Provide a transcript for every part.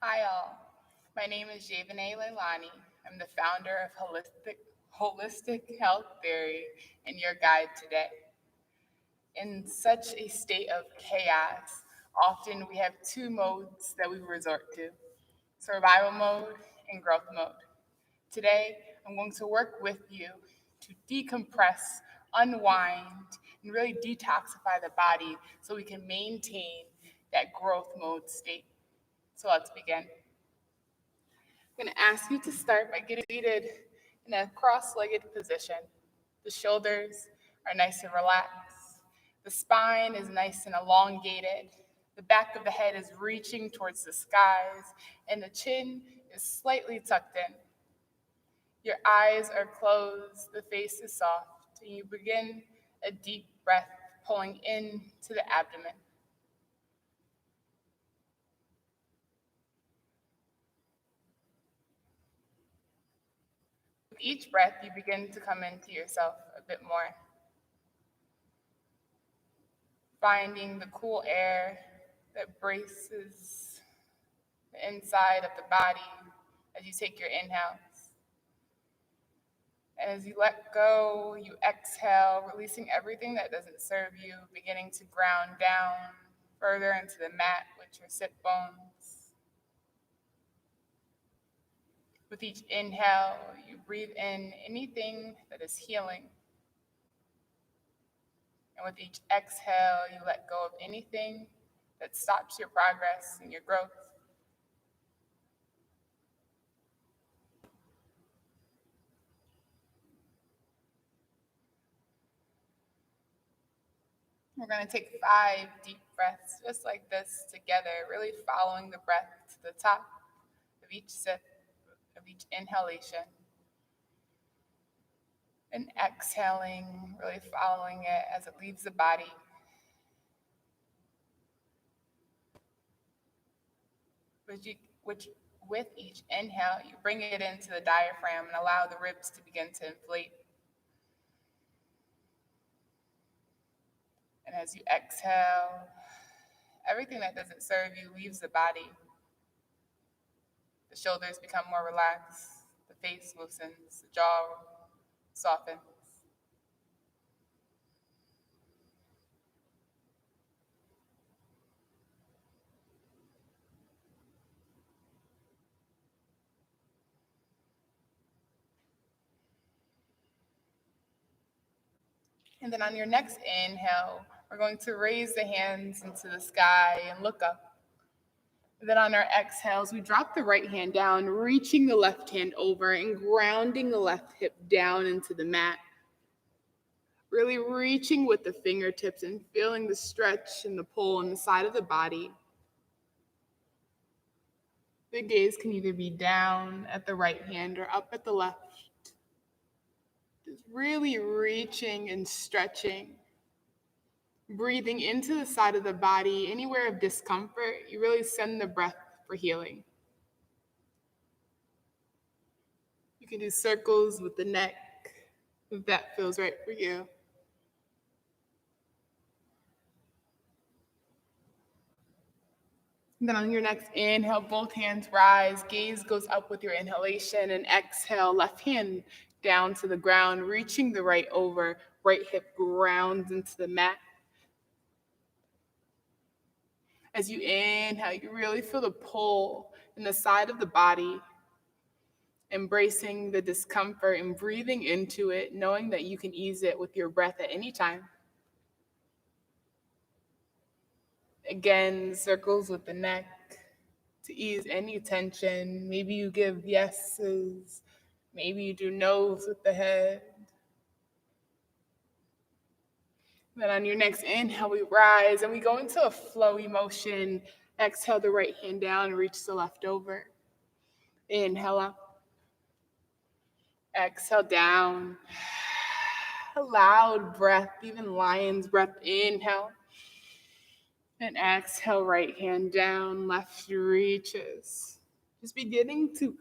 Hi all, my name is Javane Leilani. I'm the founder of Holistic Health Theory and your guide today. In such a state of chaos, often we have two modes that we resort to, survival mode and growth mode. Today, I'm going to work with you to decompress, unwind, and really detoxify the body so we can maintain that growth mode state. So let's begin. I'm going to ask you to start by getting seated in a cross-legged position. The shoulders are nice and relaxed. The spine is nice and elongated. The back of the head is reaching towards the skies, and the chin is slightly tucked in. Your eyes are closed, the face is soft, and you begin a deep breath pulling in to the abdomen. With each breath, you begin to come into yourself a bit more, finding the cool air that braces the inside of the body as you take your inhales. And as you let go, you exhale, releasing everything that doesn't serve you, beginning to ground down further into the mat with your sit bones. With each inhale, you breathe in anything that is healing. And with each exhale, you let go of anything that stops your progress and your growth. We're going to take 5 deep breaths just like this together, really following the breath to the top of each sip, of each inhalation. And exhaling, really following it as it leaves the body. Which with each inhale, you bring it into the diaphragm and allow the ribs to begin to inflate. And as you exhale, everything that doesn't serve you leaves the body. The shoulders become more relaxed, the face loosens, the jaw softens. And then on your next inhale, we're going to raise the hands into the sky and look up. And then on our exhales, we drop the right hand down, reaching the left hand over and grounding the left hip down into the mat. Really reaching with the fingertips and feeling the stretch and the pull on the side of the body. The gaze can either be down at the right hand or up at the left. Just really reaching and stretching. Breathing into the side of the body, anywhere of discomfort, you really send the breath for healing. You can do circles with the neck if that feels right for you. And then on your next inhale, both hands rise, gaze goes up with your inhalation, and exhale, left hand down to the ground, reaching the right over, right hip grounds into the mat. As you inhale, you really feel the pull in the side of the body, embracing the discomfort and breathing into it, knowing that you can ease it with your breath at any time. Again, circles with the neck to ease any tension. Maybe you give yeses, maybe you do no's with the head. Then on your next inhale, we rise and we go into a flowy motion. Exhale the right hand down, reach the left over. Inhale up. Exhale down. A loud breath, even lion's breath. Inhale. And exhale, right hand down, left reaches. Just beginning to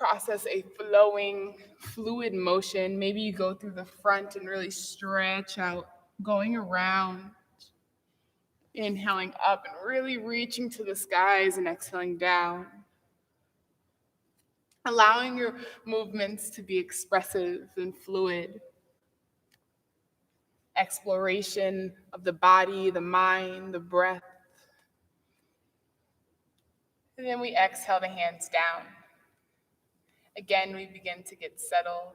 process a flowing, fluid motion. Maybe you go through the front and really stretch out going around, inhaling up and really reaching to the skies and exhaling down. Allowing your movements to be expressive and fluid. Exploration of the body, the mind, the breath. And then we exhale the hands down. Again, we begin to get settled,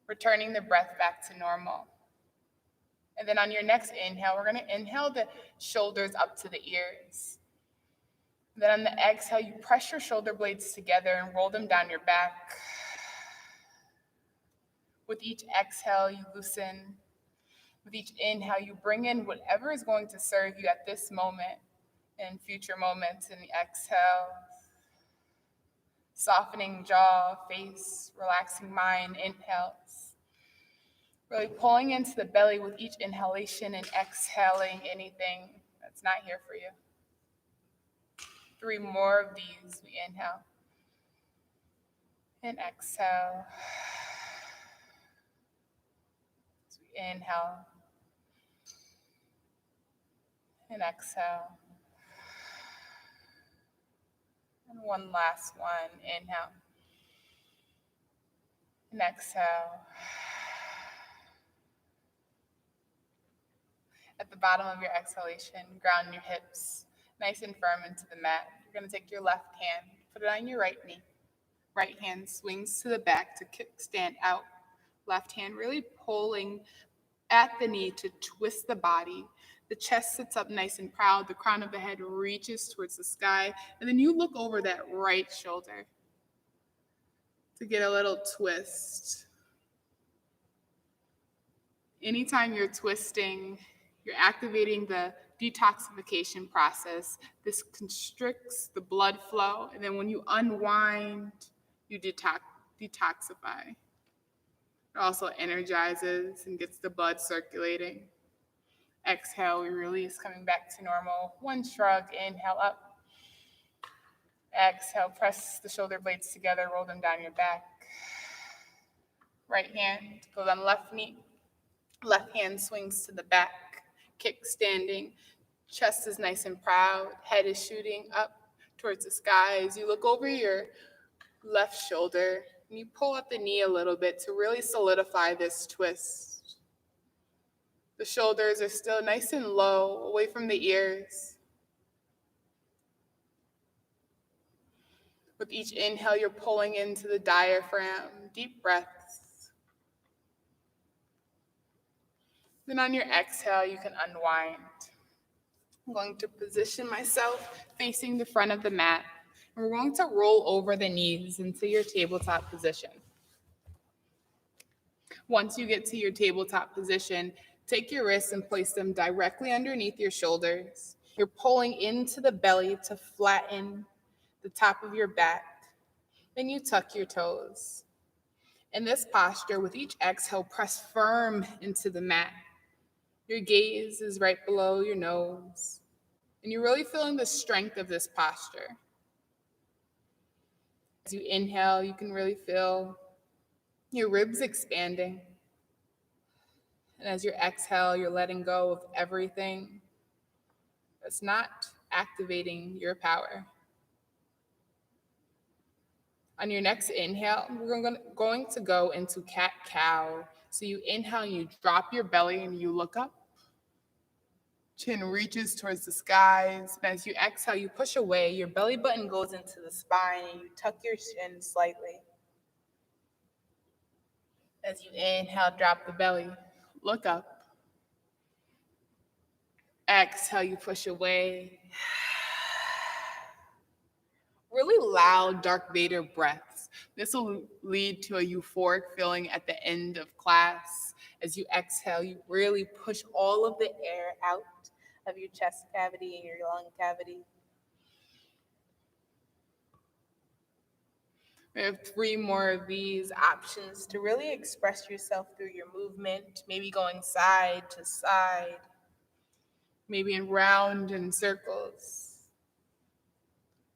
returning the breath back to normal. And then on your next inhale, we're going to inhale the shoulders up to the ears. Then on the exhale, you press your shoulder blades together and roll them down your back. With each exhale, you loosen. With each inhale, you bring in whatever is going to serve you at this moment and future moments in the exhale. Softening jaw, face, relaxing mind, inhales. Really pulling into the belly with each inhalation and exhaling anything that's not here for you. 3 more of these. We inhale and exhale. So we inhale and exhale. And one last one. Inhale and exhale. At the bottom of your exhalation, ground your hips nice and firm into the mat. You're going to take your left hand, put it on your right knee. Right hand swings to the back to kickstand out. Left hand really pulling at the knee to twist the body. The chest sits up nice and proud. The crown of the head reaches towards the sky. And then you look over that right shoulder to get a little twist. Anytime you're twisting, you're activating the detoxification process. This constricts the blood flow. And then when you unwind, you detoxify. It also energizes and gets the blood circulating. Exhale, we release, coming back to normal. One shrug, inhale up. Exhale, press the shoulder blades together, roll them down your back. Right hand goes on left knee. Left hand swings to the back, kick standing. Chest is nice and proud. Head is shooting up towards the sky. As you look over your left shoulder, and you pull up the knee a little bit to really solidify this twist. The shoulders are still nice and low, away from the ears. With each inhale, you're pulling into the diaphragm. Deep breaths. Then on your exhale, you can unwind. I'm going to position myself facing the front of the mat. And we're going to roll over the knees into your tabletop position. Once you get to your tabletop position, take your wrists and place them directly underneath your shoulders. You're pulling into the belly to flatten the top of your back. Then you tuck your toes. In this posture, with each exhale, press firm into the mat. Your gaze is right below your nose. And you're really feeling the strength of this posture. As you inhale, you can really feel your ribs expanding. And as you exhale, you're letting go of everything that's not activating your power. On your next inhale, we're going to go into cat-cow. So you inhale, you drop your belly and you look up. Chin reaches towards the skies. And as you exhale, you push away. Your belly button goes into the spine and you tuck your chin slightly. As you inhale, drop the belly. Look up. Exhale, you push away. Really loud Darth Vader breaths. This will lead to a euphoric feeling at the end of class. As you exhale, you really push all of the air out of your chest cavity and your lung cavity. We have 3 more of these options to really express yourself through your movement, maybe going side to side, maybe in round and circles.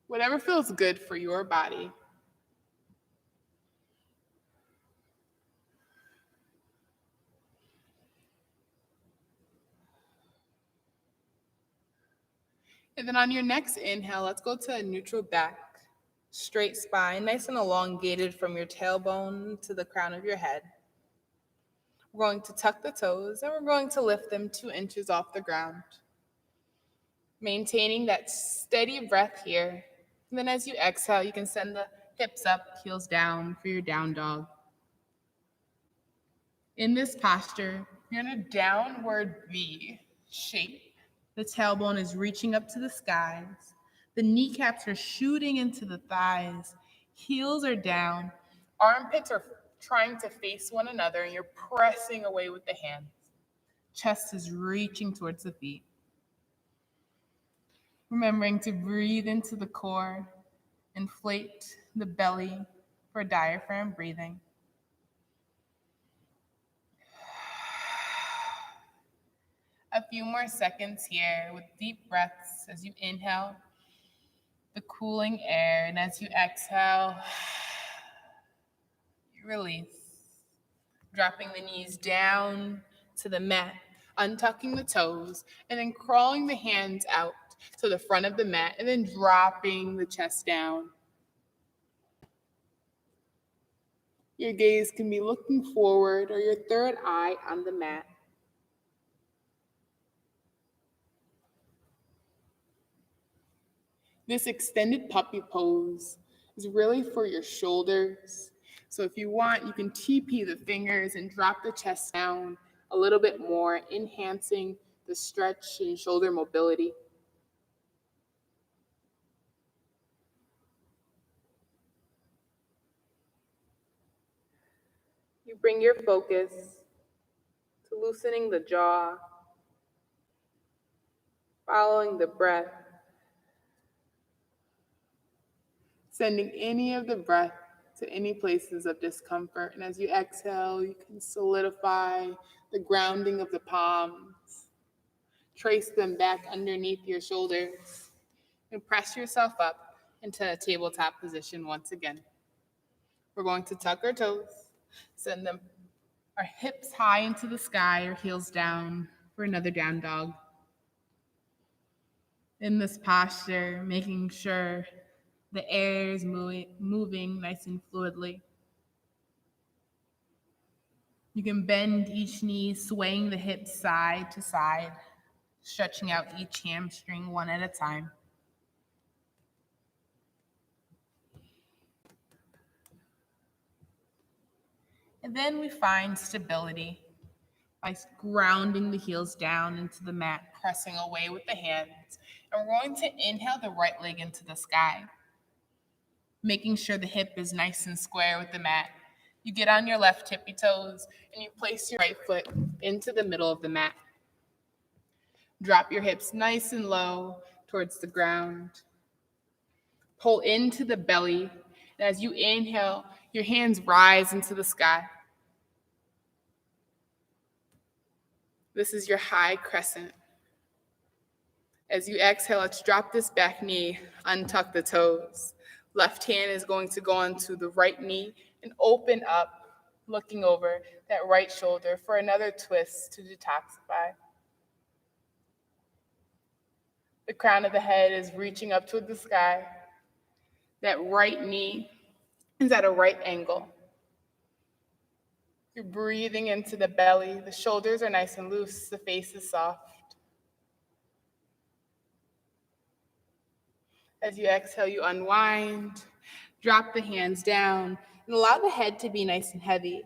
Whatever feels good for your body. And then on your next inhale, let's go to a neutral back, straight spine, nice and elongated from your tailbone to the crown of your head. We're going to tuck the toes and we're going to lift them 2 inches off the ground. Maintaining that steady breath here. And then as you exhale, you can send the hips up, heels down for your down dog. In this posture, you're in a downward V shape. The tailbone is reaching up to the skies. The kneecaps are shooting into the thighs. Heels are down. Armpits are trying to face one another, and you're pressing away with the hands. Chest is reaching towards the feet. Remembering to breathe into the core, inflate the belly for diaphragm breathing. A few more seconds here with deep breaths as you inhale the cooling air, and as you exhale, you release. Dropping the knees down to the mat, untucking the toes, and then crawling the hands out to the front of the mat, and then dropping the chest down. Your gaze can be looking forward or your third eye on the mat. This extended puppy pose is really for your shoulders. So if you want, you can TP the fingers and drop the chest down a little bit more, enhancing the stretch and shoulder mobility. You bring your focus to loosening the jaw, following the breath, sending any of the breath to any places of discomfort. And as you exhale, you can solidify the grounding of the palms, trace them back underneath your shoulders, and press yourself up into a tabletop position once again. We're going to tuck our toes, send them our hips high into the sky, or heels down for another down dog. In this posture, making sure the air is moving nice and fluidly. You can bend each knee, swaying the hips side to side, stretching out each hamstring one at a time. And then we find stability by grounding the heels down into the mat, pressing away with the hands. And we're going to inhale the right leg into the sky, making sure the hip is nice and square with the mat. You get on your left tippy toes and you place your right foot into the middle of the mat. Drop your hips nice and low towards the ground. Pull into the belly. And as you inhale, your hands rise into the sky. This is your high crescent. As you exhale, let's drop this back knee, untuck the toes. Left hand is going to go onto the right knee and open up, looking over that right shoulder for another twist to detoxify. The crown of the head is reaching up toward the sky. That right knee is at a right angle. You're breathing into the belly. The shoulders are nice and loose. The face is soft. As you exhale, you unwind, drop the hands down, and allow the head to be nice and heavy.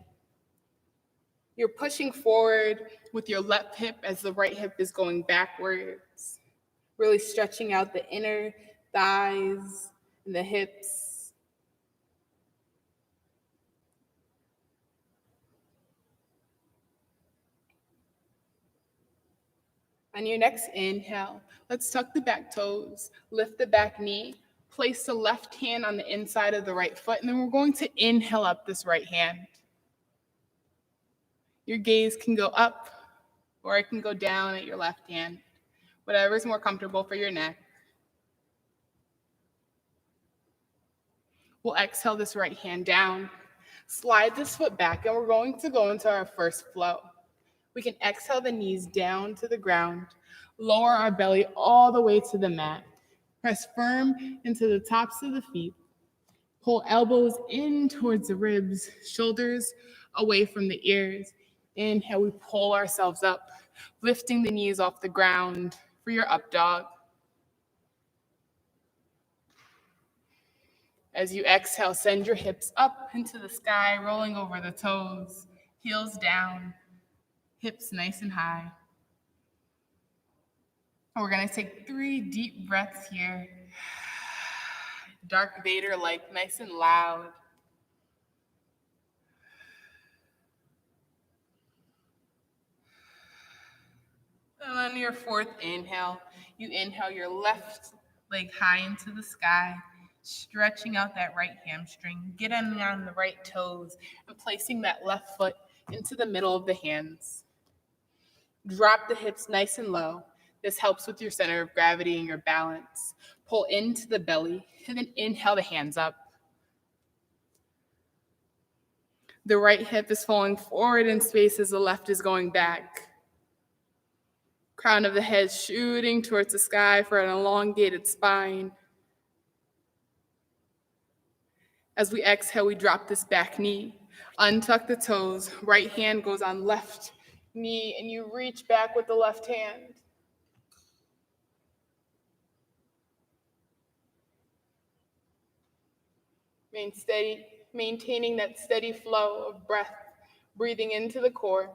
You're pushing forward with your left hip as the right hip is going backwards, really stretching out the inner thighs and the hips. On your next inhale, let's tuck the back toes, lift the back knee, place the left hand on the inside of the right foot, and then we're going to inhale up this right hand. Your gaze can go up or it can go down at your left hand, whatever is more comfortable for your neck. We'll exhale this right hand down, slide this foot back, and we're going to go into our first flow. We can exhale the knees down to the ground, lower our belly all the way to the mat. Press firm into the tops of the feet. Pull elbows in towards the ribs, shoulders away from the ears. Inhale, we pull ourselves up, lifting the knees off the ground for your up dog. As you exhale, send your hips up into the sky, rolling over the toes, heels down, hips nice and high. We're going to take 3 deep breaths here. Darth Vader-like, nice and loud. And on your 4th inhale, you inhale your left leg high into the sky, stretching out that right hamstring, getting on the right toes, and placing that left foot into the middle of the hands. Drop the hips nice and low. This helps with your center of gravity and your balance. Pull into the belly, and then inhale the hands up. The right hip is falling forward in space as the left is going back. Crown of the head shooting towards the sky for an elongated spine. As we exhale, we drop this back knee. Untuck the toes. Right hand goes on left knee, and you reach back with the left hand. Maintaining that steady flow of breath, breathing into the core.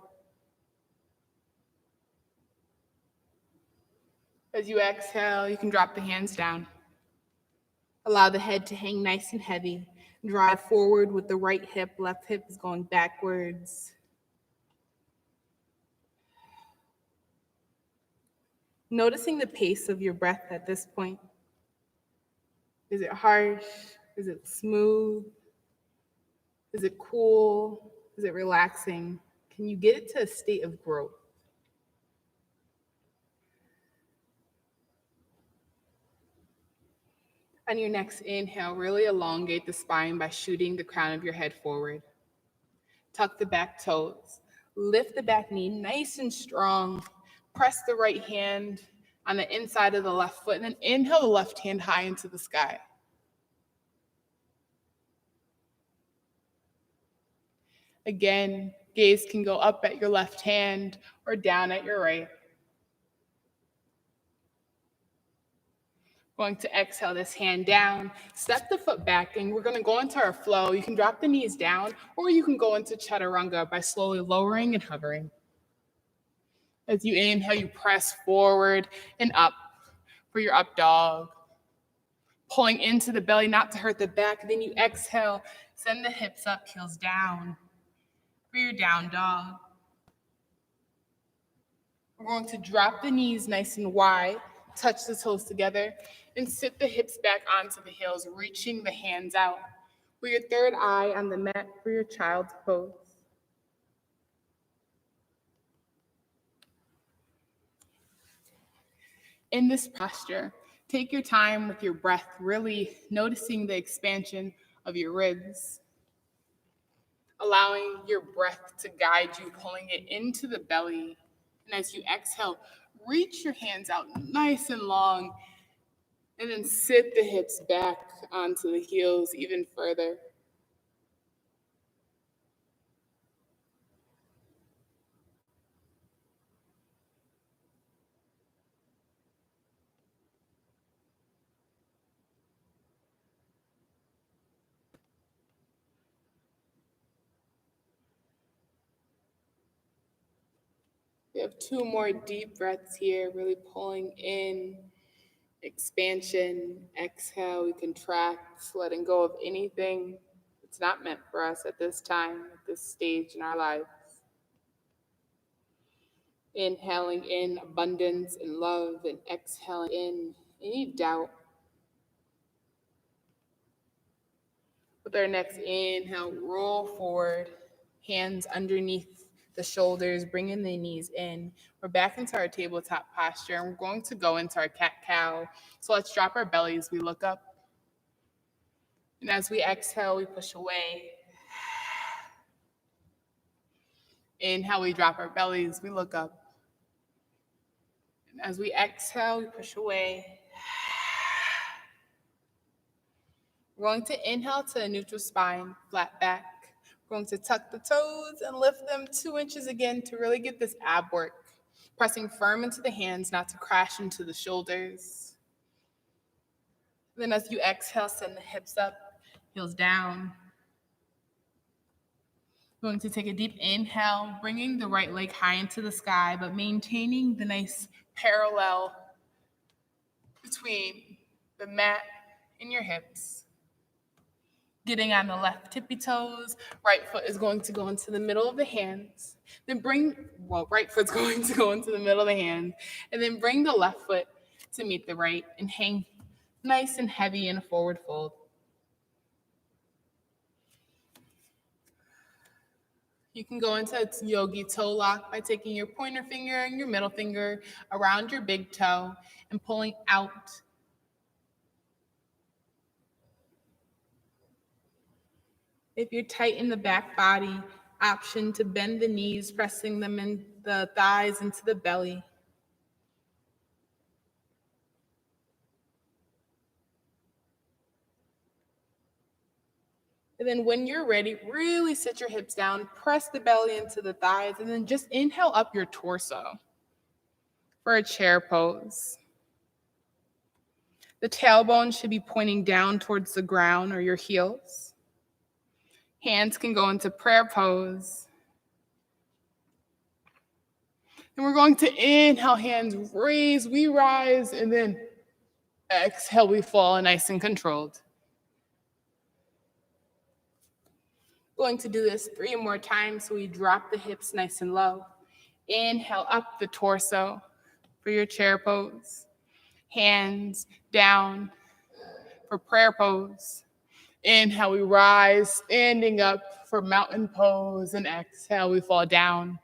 As you exhale, you can drop the hands down. Allow the head to hang nice and heavy. Drive forward with the right hip. Left hip is going backwards. Noticing the pace of your breath at this point. Is it harsh? Is it smooth? Is it cool? Is it relaxing? Can you get it to a state of growth? On your next inhale, really elongate the spine by shooting the crown of your head forward. Tuck the back toes. Lift the back knee nice and strong. Press the right hand on the inside of the left foot, and then inhale the left hand high into the sky. Again, gaze can go up at your left hand or down at your right. Going to exhale this hand down, step the foot back, and we're going to go into our flow. You can drop the knees down, or you can go into Chaturanga by slowly lowering and hovering. As you inhale, you press forward and up for your up dog. Pulling into the belly, not to hurt the back. Then you exhale, send the hips up, heels down for your down dog. We're going to drop the knees nice and wide, touch the toes together, and sit the hips back onto the heels, reaching the hands out. For your third eye on the mat for your child's pose. In this posture, take your time with your breath, really noticing the expansion of your ribs, allowing your breath to guide you, pulling it into the belly. And as you exhale, reach your hands out nice and long, and then sit the hips back onto the heels even further. We have 2 more deep breaths here, really pulling in, expansion, exhale, we contract, letting go of anything that's not meant for us at this time, at this stage in our lives. Inhaling in abundance and love, and exhaling in any doubt. With our next inhale, roll forward, hands underneath the shoulders, bringing the knees in. We're back into our tabletop posture, and we're going to go into our cat-cow. So let's drop our bellies. We look up. And as we exhale, we push away. Inhale, we drop our bellies, we look up. And as we exhale, we push away. We're going to inhale to a neutral spine, flat back. We're going to tuck the toes and lift them 2 inches again to really get this ab work. Pressing firm into the hands, not to crash into the shoulders. Then as you exhale, send the hips up, heels down. Going to take a deep inhale, bringing the right leg high into the sky, but maintaining the nice parallel between the mat and your hips. Getting on the left tippy toes, right foot is going to go into the middle of the hands. Then right foot's going to go into the middle of the hands, and then bring the left foot to meet the right and hang nice and heavy in a forward fold. You can go into Yogi Toe Lock by taking your pointer finger and your middle finger around your big toe and pulling out. If you're tight in the back body, option to bend the knees, pressing them in the thighs into the belly. And then when you're ready, really sit your hips down, press the belly into the thighs, and then just inhale up your torso for a chair pose. The tailbone should be pointing down towards the ground or your heels. Hands can go into prayer pose. And we're going to inhale, hands raise, we rise, and then exhale, we fall nice and controlled. Going to do this 3 more times, so we drop the hips nice and low. Inhale up the torso for your chair pose. Hands down for prayer pose. Inhale, we rise, standing up for mountain pose, and exhale, we fall down.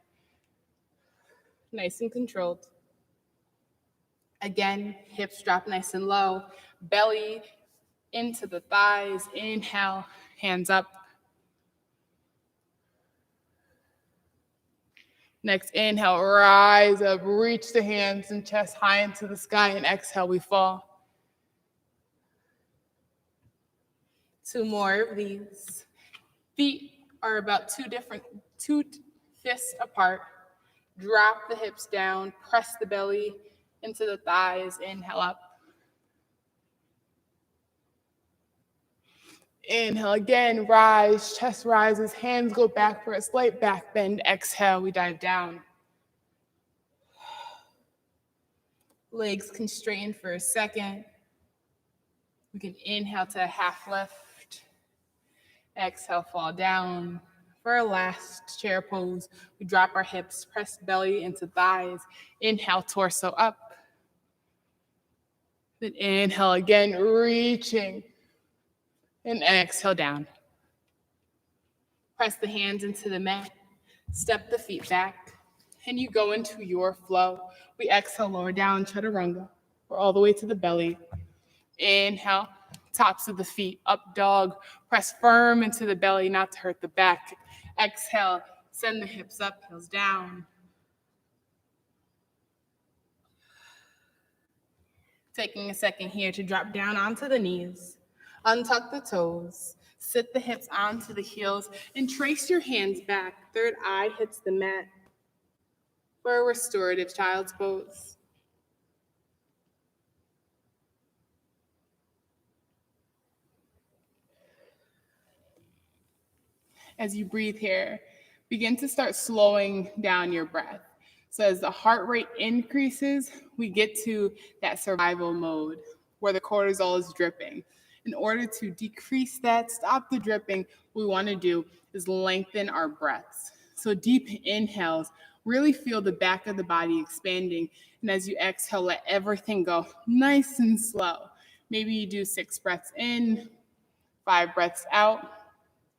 Nice and controlled. Again, hips drop nice and low, belly into the thighs. Inhale, hands up. Next inhale, rise up, reach the hands and chest high into the sky, and exhale, we fall. 2 more of these. Feet are about 2 fists apart. Drop the hips down, press the belly into the thighs, inhale up. Inhale again, rise, chest rises, hands go back for a slight back bend. Exhale, we dive down. Legs can straighten for a second. We can inhale to a half lift. Exhale, fall down. For our last chair pose, we drop our hips, press belly into thighs. Inhale, torso up. Then inhale again, reaching. And exhale down. Press the hands into the mat. Step the feet back. And you go into your flow. We exhale, lower down, Chaturanga. We're all the way to the belly. Inhale, tops of the feet, up dog. Press firm into the belly, not to hurt the back. Exhale, send the hips up, heels down. Taking a second here to drop down onto the knees. Untuck the toes. Sit the hips onto the heels and trace your hands back. Third eye hits the mat for a restorative child's pose. As you breathe here, begin to start slowing down your breath. So as the heart rate increases, we get to that survival mode where the cortisol is dripping. In order to decrease that, stop the dripping, what we want to do is lengthen our breaths. So deep inhales, really feel the back of the body expanding. And as you exhale, let everything go nice and slow. Maybe you do 6 breaths in, 5 breaths out,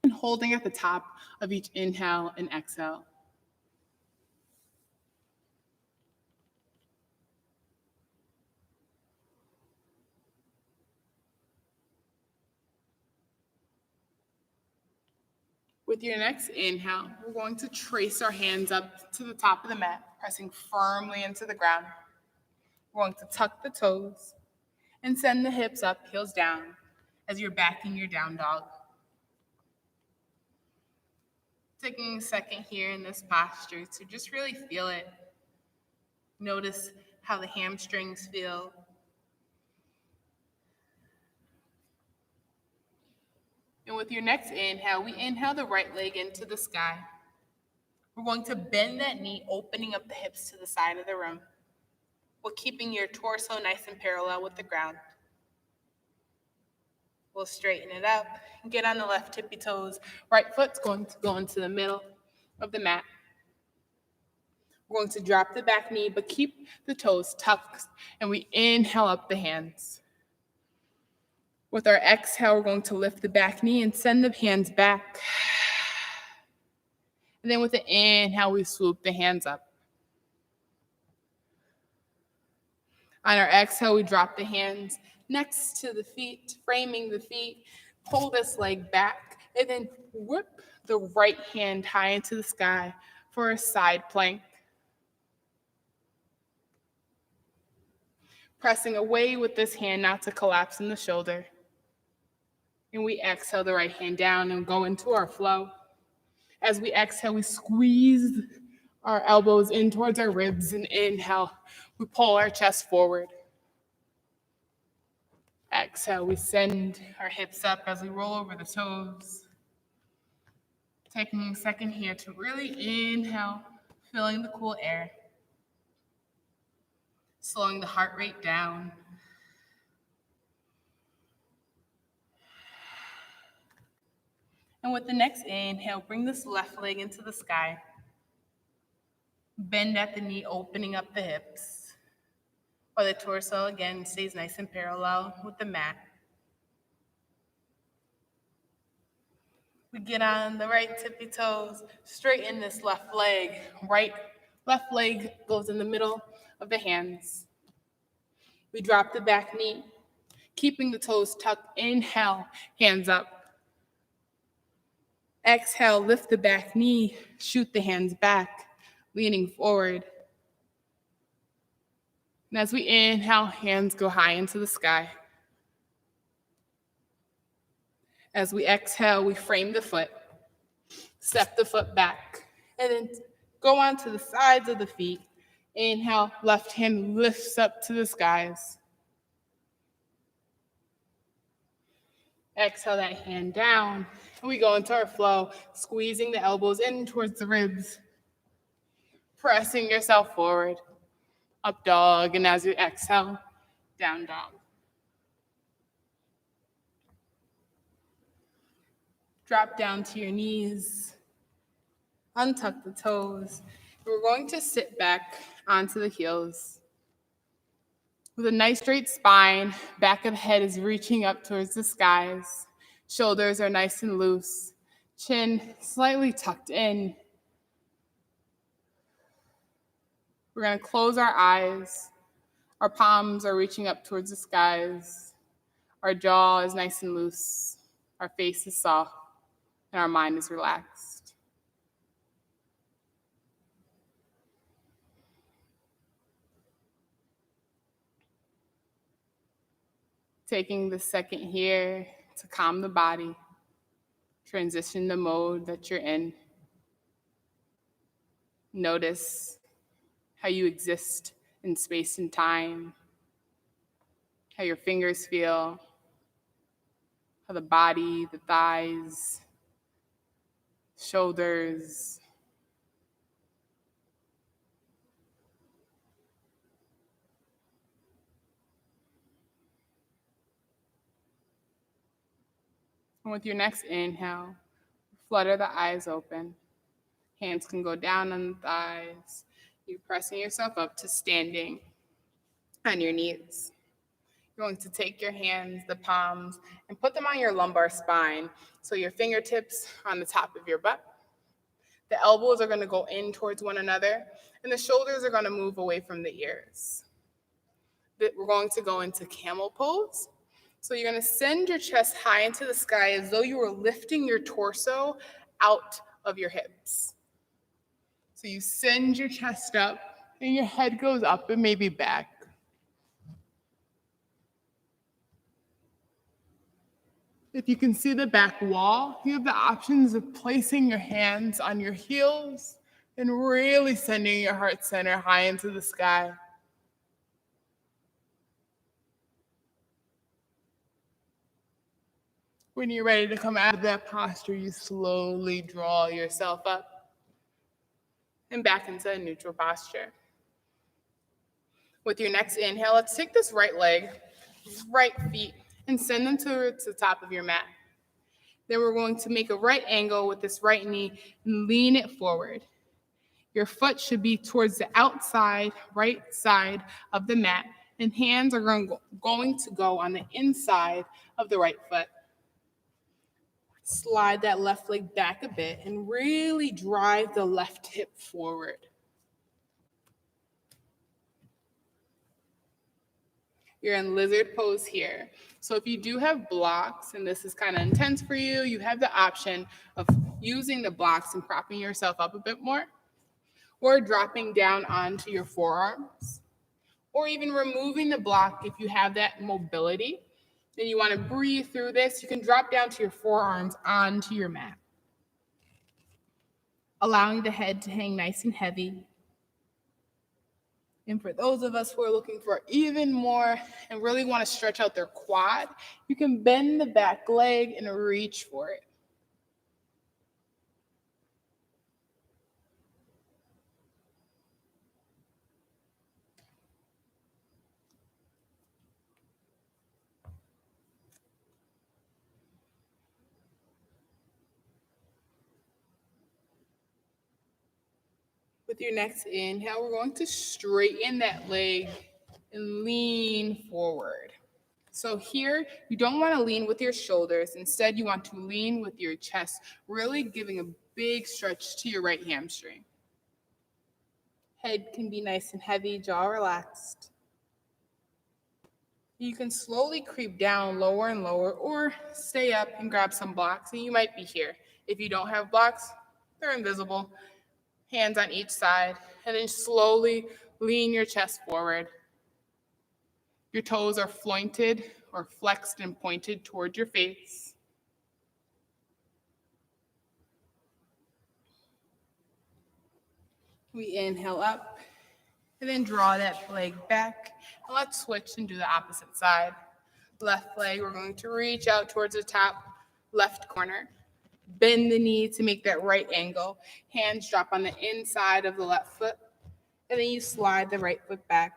and holding at the top of each inhale and exhale. With your next inhale, we're going to trace our hands up to the top of the mat, pressing firmly into the ground. We're going to tuck the toes and send the hips up, heels down, as you're back in your down dog. Taking a second here in this posture to just really feel it. Notice how the hamstrings feel. And with your next inhale, we inhale the right leg into the sky. We're going to bend that knee, opening up the hips to the side of the room, while keeping your torso nice and parallel with the ground. We'll straighten it up and get on the left tippy toes. Right foot's going to go into the middle of the mat. We're going to drop the back knee, but keep the toes tucked, and we inhale up the hands. With our exhale, we're going to lift the back knee and send the hands back. And then with the inhale, we swoop the hands up. On our exhale, we drop the hands next to the feet, framing the feet. Pull this leg back, and then whip the right hand high into the sky for a side plank. Pressing away with this hand not to collapse in the shoulder. And we exhale the right hand down and go into our flow. As we exhale, we squeeze our elbows in towards our ribs, and inhale, we pull our chest forward. Exhale, we send our hips up as we roll over the toes. Taking a second here to really inhale, feeling the cool air. Slowing the heart rate down. And with the next inhale, bring this left leg into the sky. Bend at the knee, opening up the hips. While the torso, again, stays nice and parallel with the mat. We get on the right tippy toes, straighten this left leg. Left leg goes in the middle of the hands. We drop the back knee, keeping the toes tucked. Inhale, hands up. Exhale, lift the back knee, shoot the hands back, leaning forward. And as we inhale, hands go high into the sky. As we exhale, we frame the foot, step the foot back, and then go onto the sides of the feet. Inhale, left hand lifts up to the skies. Exhale that hand down, and we go into our flow, squeezing the elbows in towards the ribs, pressing yourself forward, up dog, and as you exhale, down dog. Drop down to your knees, untuck the toes. We're going to sit back onto the heels. With a nice straight spine, back of the head is reaching up towards the skies. Shoulders are nice and loose. Chin slightly tucked in. We're going to close our eyes. Our palms are reaching up towards the skies. Our jaw is nice and loose. Our face is soft, and our mind is relaxed. Taking the second here to calm the body, transition the mode that you're in. Notice how you exist in space and time, how your fingers feel, how the body, the thighs, shoulders, and with your next inhale, flutter the eyes open. Hands can go down on the thighs. You're pressing yourself up to standing on your knees. You're going to take your hands, the palms, and put them on your lumbar spine. So your fingertips are on the top of your butt. The elbows are going to go in towards one another, and the shoulders are going to move away from the ears. We're going to go into Camel Pose. So you're going to send your chest high into the sky as though you were lifting your torso out of your hips. So you send your chest up and your head goes up and maybe back. If you can see the back wall, you have the options of placing your hands on your heels and really sending your heart center high into the sky. When you're ready to come out of that posture, you slowly draw yourself up and back into a neutral posture. With your next inhale, let's take this right leg, right feet, and send them towards the top of your mat. Then we're going to make a right angle with this right knee and lean it forward. Your foot should be towards the outside, right side of the mat, and hands are going to go on the inside of the right foot. Slide that left leg back a bit and really drive the left hip forward. You're in lizard pose here. So if you do have blocks and this is kind of intense for you, you have the option of using the blocks and propping yourself up a bit more, or dropping down onto your forearms, or even removing the block if you have that mobility and you want to breathe through this. You can drop down to your forearms onto your mat, allowing the head to hang nice and heavy. And for those of us who are looking for even more and really want to stretch out their quad, you can bend the back leg and reach for it. With your next inhale, we're going to straighten that leg and lean forward. So here, you don't want to lean with your shoulders. Instead, you want to lean with your chest, really giving a big stretch to your right hamstring. Head can be nice and heavy, jaw relaxed. You can slowly creep down lower and lower, or stay up and grab some blocks, and you might be here. If you don't have blocks, they're invisible. Hands on each side, and then slowly lean your chest forward. Your toes are flointed or flexed and pointed toward your face. We inhale up, and then draw that leg back. And let's switch and do the opposite side. Left leg, we're going to reach out towards the top left corner. Bend the knee to make that right angle. Hands drop on the inside of the left foot, and then you slide the right foot back.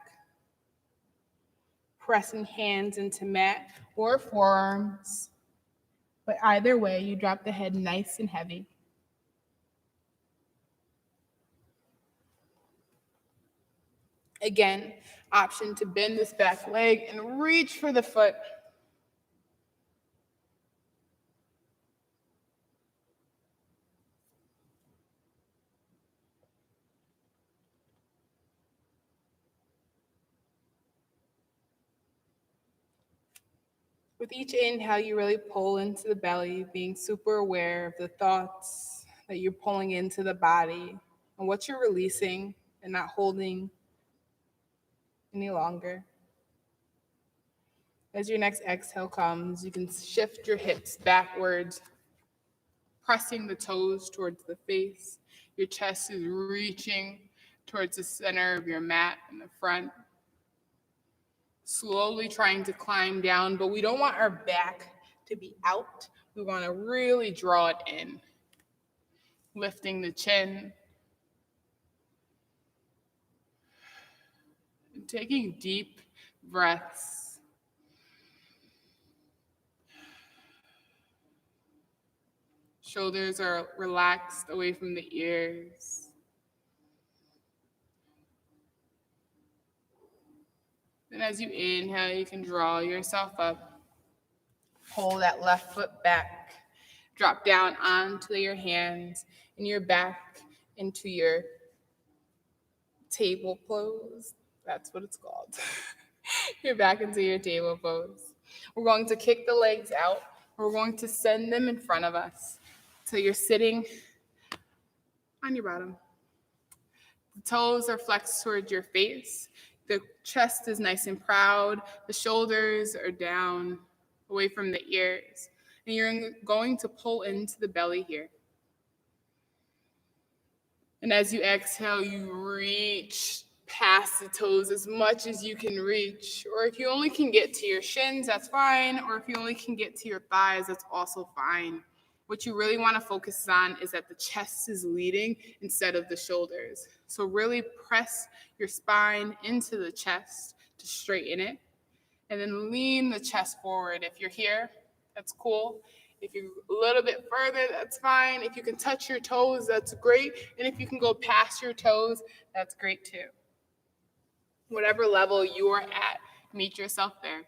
Pressing hands into mat or forearms. But either way, you drop the head nice and heavy. Again, option to bend this back leg and reach for the foot. With each inhale, you really pull into the belly, being super aware of the thoughts that you're pulling into the body and what you're releasing and not holding any longer. As your next exhale comes, you can shift your hips backwards, pressing the toes towards the face. Your chest is reaching towards the center of your mat in the front. Slowly trying to climb down, but we don't want our back to be out. We want to really draw it in. Lifting the chin. And taking deep breaths. Shoulders are relaxed away from the ears. Then as you inhale, you can draw yourself up. Pull that left foot back. Drop down onto your hands and your back into your table pose. That's what it's called. You're back into your table pose. We're going to kick the legs out. We're going to send them in front of us. So you're sitting on your bottom. The toes are flexed towards your face. The chest is nice and proud. The shoulders are down, away from the ears. And you're going to pull into the belly here. And as you exhale, you reach past the toes as much as you can reach. Or if you only can get to your shins, that's fine. Or if you only can get to your thighs, that's also fine. What you really want to focus on is that the chest is leading instead of the shoulders. So really press your spine into the chest to straighten it. And then lean the chest forward. If you're here, that's cool. If you're a little bit further, that's fine. If you can touch your toes, that's great. And if you can go past your toes, that's great too. Whatever level you are at, meet yourself there.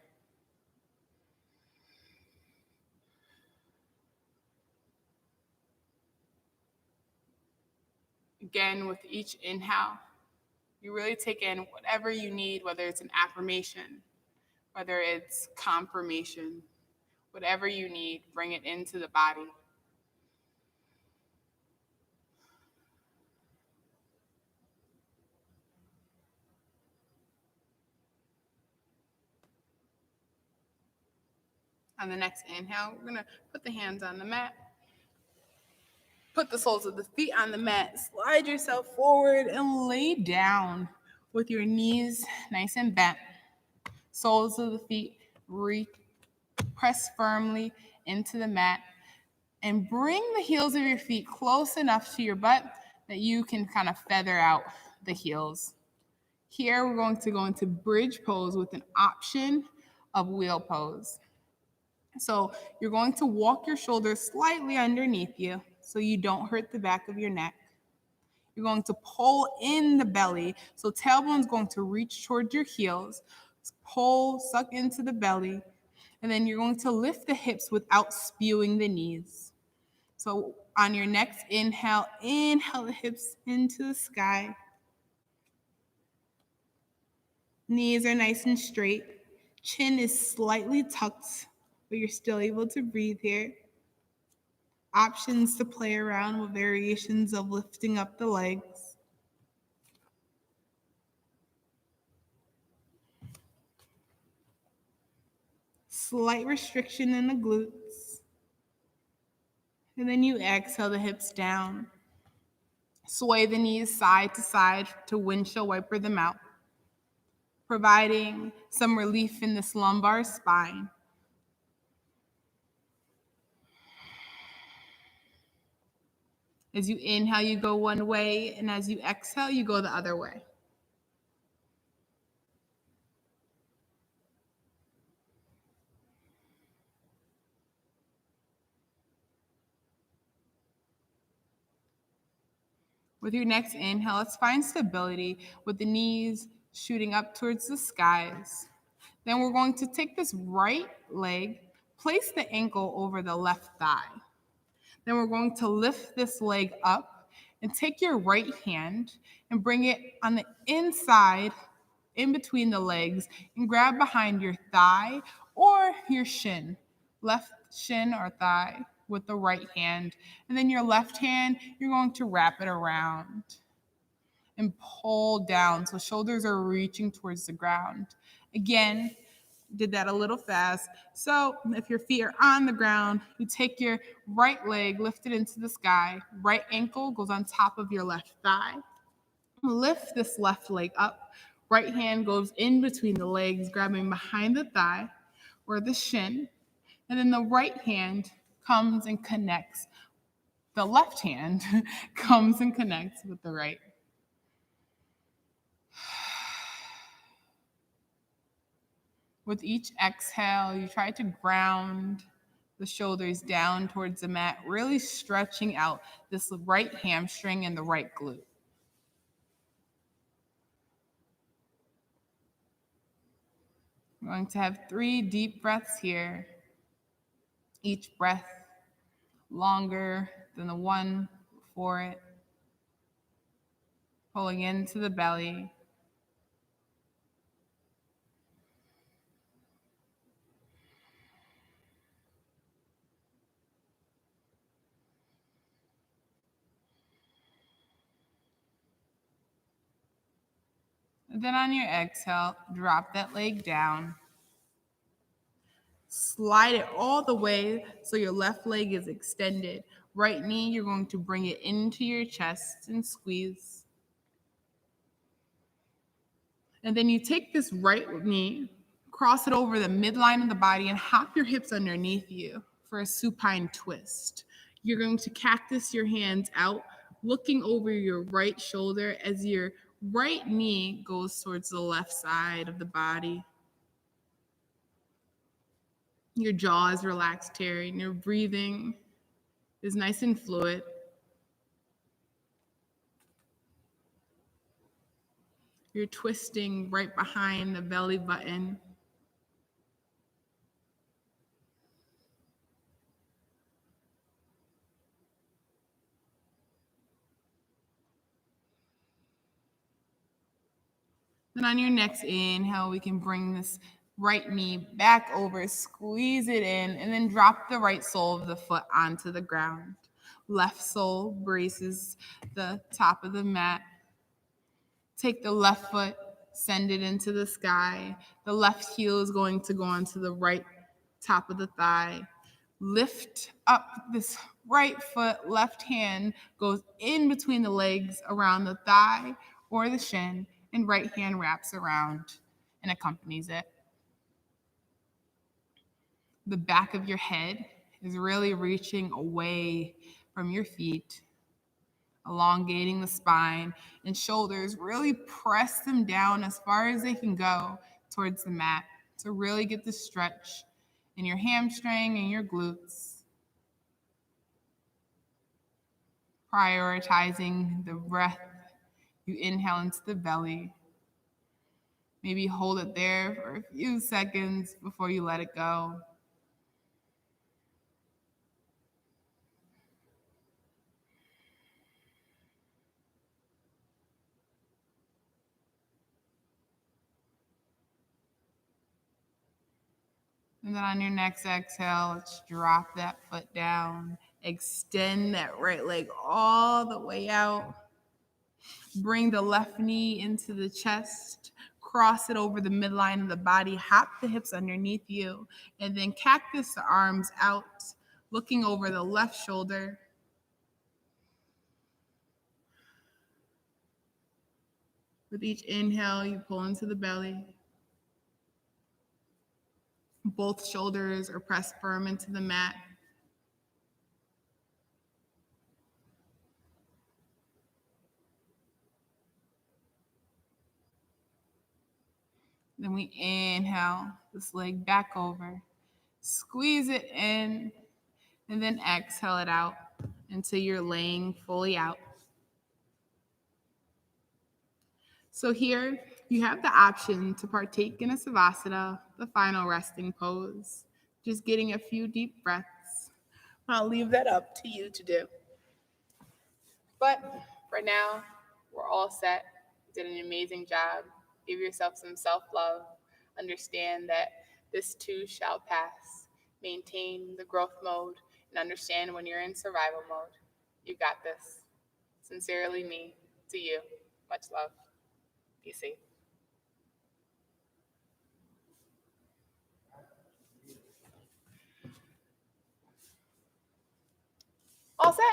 Again, with each inhale, you really take in whatever you need, whether it's an affirmation, whether it's confirmation, whatever you need, bring it into the body. On the next inhale, we're going to put the hands on the mat. Put the soles of the feet on the mat. Slide yourself forward and lay down with your knees nice and bent. Soles of the feet press firmly into the mat. And bring the heels of your feet close enough to your butt that you can kind of feather out the heels. Here, we're going to go into bridge pose with an option of wheel pose. So you're going to walk your shoulders slightly underneath you so you don't hurt the back of your neck. You're going to pull in the belly. So tailbone's going to reach towards your heels. Pull, suck into the belly. And then you're going to lift the hips without spewing the knees. So on your next inhale, inhale the hips into the sky. Knees are nice and straight. Chin is slightly tucked, but you're still able to breathe here. Options to play around with variations of lifting up the legs. Slight restriction in the glutes. And then you exhale the hips down. Sway the knees side to side to windshield wiper them out, providing some relief in this lumbar spine. As you inhale, you go one way, and as you exhale, you go the other way. With your next inhale, let's find stability with the knees shooting up towards the skies. Then we're going to take this right leg, place the ankle over the left thigh. Then we're going to lift this leg up and take your right hand and bring it on the inside, in between the legs, and grab behind your thigh or your shin, left shin or thigh with the right hand. And then your left hand, you're going to wrap it around and pull down so shoulders are reaching towards the ground. Again, did that a little fast. So if your feet are on the ground, you take your right leg, lift it into the sky. Right ankle goes on top of your left thigh. Lift this left leg up. Right hand goes in between the legs, grabbing behind the thigh or the shin. And then the right hand comes and connects. The left hand comes and connects with the right. With each exhale, you try to ground the shoulders down towards the mat, really stretching out this right hamstring and the right glute. We're going to have 3 deep breaths here. Each breath longer than the one before it. Pulling into the belly. And then on your exhale, drop that leg down. Slide it all the way so your left leg is extended. Right knee, you're going to bring it into your chest and squeeze. And then you take this right knee, cross it over the midline of the body, and hop your hips underneath you for a supine twist. You're going to cactus your hands out, looking over your right shoulder as your right knee goes towards the left side of the body. Your jaw is relaxed here, and your breathing is nice and fluid. You're twisting right behind the belly button. Then on your next inhale, we can bring this right knee back over, squeeze it in, and then drop the right sole of the foot onto the ground. Left sole braces the top of the mat. Take the left foot, send it into the sky. The left heel is going to go onto the right top of the thigh. Lift up this right foot, left hand goes in between the legs around the thigh or the shin, and right hand wraps around and accompanies it. The back of your head is really reaching away from your feet, elongating the spine, and shoulders. Really press them down as far as they can go towards the mat to really get the stretch in your hamstring and your glutes. Prioritizing the breath. You inhale into the belly. Maybe hold it there for a few seconds before you let it go. And then on your next exhale, let's drop that foot down. Extend that right leg all the way out. Bring the left knee into the chest. Cross it over the midline of the body. Hop the hips underneath you. And then cactus the arms out, looking over the left shoulder. With each inhale, you pull into the belly. Both shoulders are pressed firm into the mat. Then we inhale this leg back over. Squeeze it in, and then exhale it out until you're laying fully out. So here you have the option to partake in a Savasana, the final resting pose. Just getting a few deep breaths. I'll leave that up to you to do. But for now, we're all set. You did an amazing job. Give yourself some self-love. Understand that this too shall pass. Maintain the growth mode and understand when you're in survival mode. You got this. Sincerely me, to you. Much love. Be safe. All set?